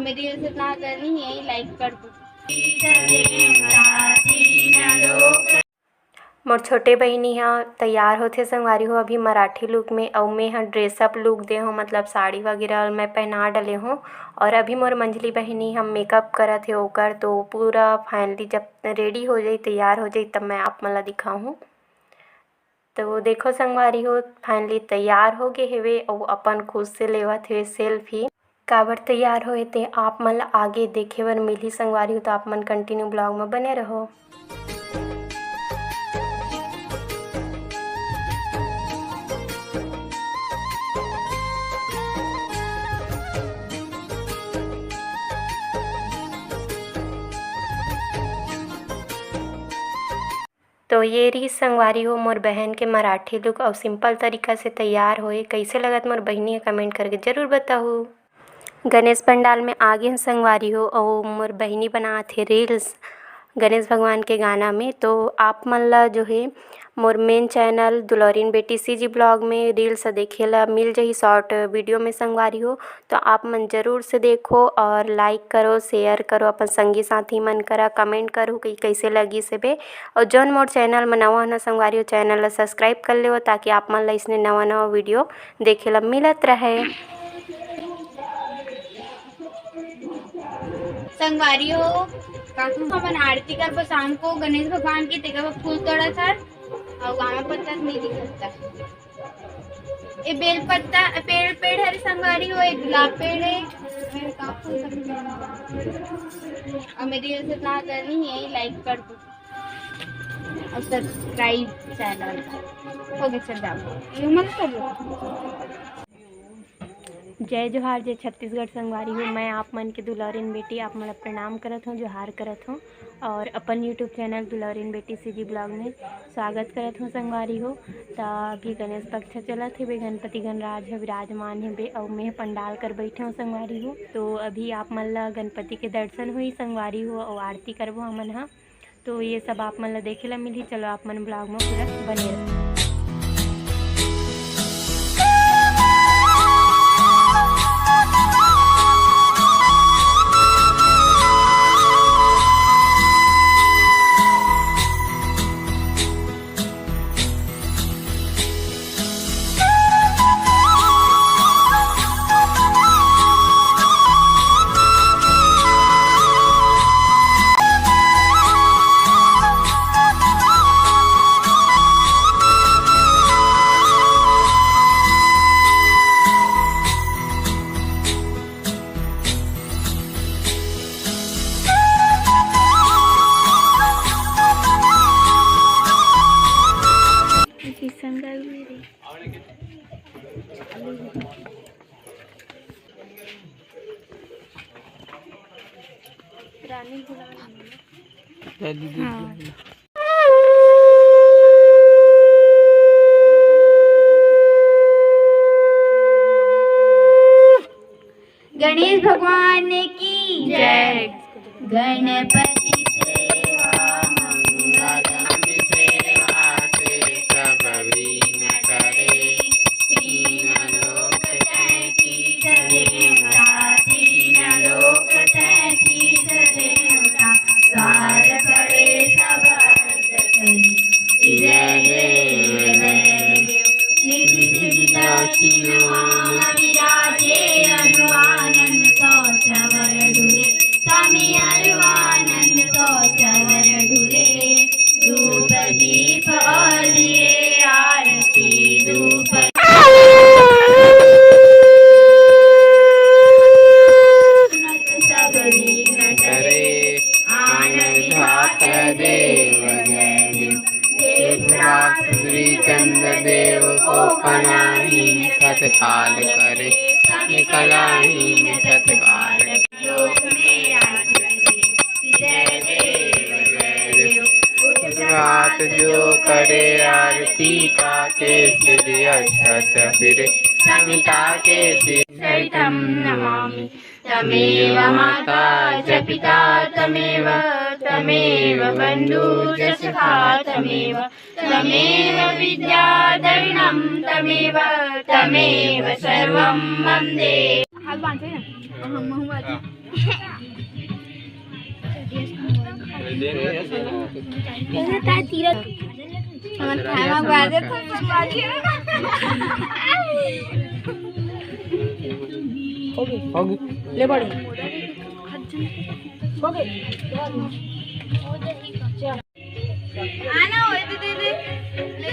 मेरी रील्स इतना करनी है, लाइक कर दो। मोर छोटे बहिनी ह तैयार होथे संगवारी हो अभी मराठी लुक में, अउ मैं ह ड्रेसअप लुक दे हूँ, मतलब साड़ी वगैरह मैं पहना डले हूँ। और अभी मोर मंझली बहिनी हम मेकअप करत हे ओकर, तो पूरा फाइनली जब रेडी हो जाई, तैयार हो जाई, तब मैं आप मन ला दिखाहूँ। तो देखो संगवारी हो फाइनली तैयार हो गे हेवे अउ अपन खुद से लेवत हेवे सेल्फी। काबर तैयार होए ते आप मन ला आगे देखे बर मिलही संगवारी हो, तो आप मन कंटिन्यू ब्लॉग में बने रहो। तो ये रही संगवारी हो मोर बहन के मराठी लुक और सिंपल तरीका से तैयार होए। कैसे लगत मोर बहिनी कमेंट करके ज़रूर बताओ। गणेश पंडाल में आगे हैं संगवारी हो और मोर बहिनी बनात हे रील्स गणेश भगवान के गाना में। तो आप मन ला जो है मोर मेन चैनल दुलौरीन बेटी सीजी ब्लॉग में रील्स देखे ला मिल जाही शॉर्ट वीडियो में संगवारी हो। तो आप मन ज़रूर से देखो और लाइक करो, शेयर करो, अपन संगी साथी मन करा कमेंट करो कि कैसे लगी से बे। और जौन मोर चैनल में नवा न संगवारी हो चैनल ला सब्सक्राइब कर ले, ताकि आप मन ला इसने नवा नवा वीडियो देखे ला मिलत रहे। संगवारी हो हमन आरती करबो शाम को गणेश भगवान की, तेकर फूल तोड़ा था और गाँव पत्ता नहीं दिखता। ये बेल पत्ता पेड़ हरे संगवारी हो, एक गुलाब पेड़ है और मेरी रील्स इतना करनी है, लाइक कर दो और सब्सक्राइब चैनल हो गए। चल जाओ मत करो। जय जोहार, जय छत्तीसगढ़ संगवारी हो। मैं आप मन के दुलौरीन बेटी आप मन प्रणाम करत हूँ, जोहार करत हूँ और अपन यूट्यूब चैनल दुलौरीन बेटी सीजी ब्लॉग में स्वागत करत हूँ संगवारी हो। तो अभी गणेश पक्ष चलत हे बे, गणपति गणराज है विराजमान है बे और मैं पंडाल कर बैठे हूँ संगवारी हो। तो अभी आप मन ला गणपति के दर्शन हुई संगवारी हो और आरती करबो हमन हा। तो ये सब आप मन ला देखे ला मिली। चलो आप मन ब्लॉग में पूरा बने रहो। गणेश भगवान की जय। गणपति सेवा मंगल सेवा से सब विघ्न करे, तीन लोक तैतीस देवता, तीन लोक तैतीस देवता, द्वार करे सब अर्थ करी, जय देव देव निधि सिद्धि दक्षिण वाम विराजे, अरुआनंद सोच वर ढूरे, स्वामी अरुआनंद सोच वर ढूरे, धूप दीप और दिए आरती धूप सब विघ्न करे, आनंद घात देव जय श्री चंद्र देव को कलाहीन तत्काल करे, कलाहीन तत्काल लोक में जय देव रात जो करे आरती का के सिद्धि अक्षत फिरे, समिता के सिद्धम नमामि, तमेव माता च पिता तमेव, तमेव बन्धु च सखा तमेव, तमेव विद्या द्रविणं तमेव, तमेव सर्वं वन्दे। हाथ बांधते हैं हम बाजी कैसे ता तीरथ हम थामा बाजे तो बाजी होगी ले पड़ी आना होए दे